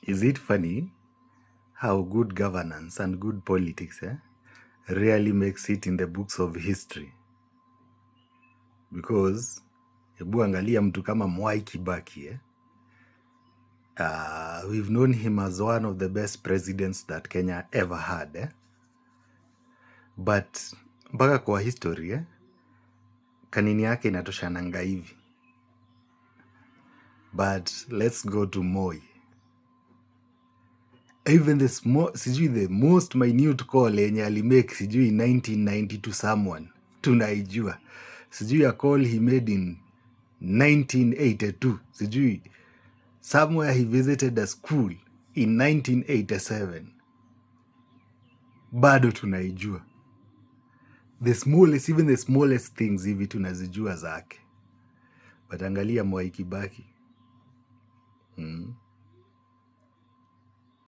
Is it funny how good governance and good politics really makes it in the books of history? Because hebu angalia mtu kama Mwai Kibaki we've known him as one of the best presidents that Kenya ever had but mpaka kwa history kanini yake inatoshananga hivi. But let's go to Moi. Even the most minute call yenye alimake sijui 1990 to someone tunaijua. Sijui a call he made in 1982. Sijui somewhere he visited a school in 1987. Bado tunaijua. Even the smallest things hivi tunazijua zake. But angalia Mwai Kibaki.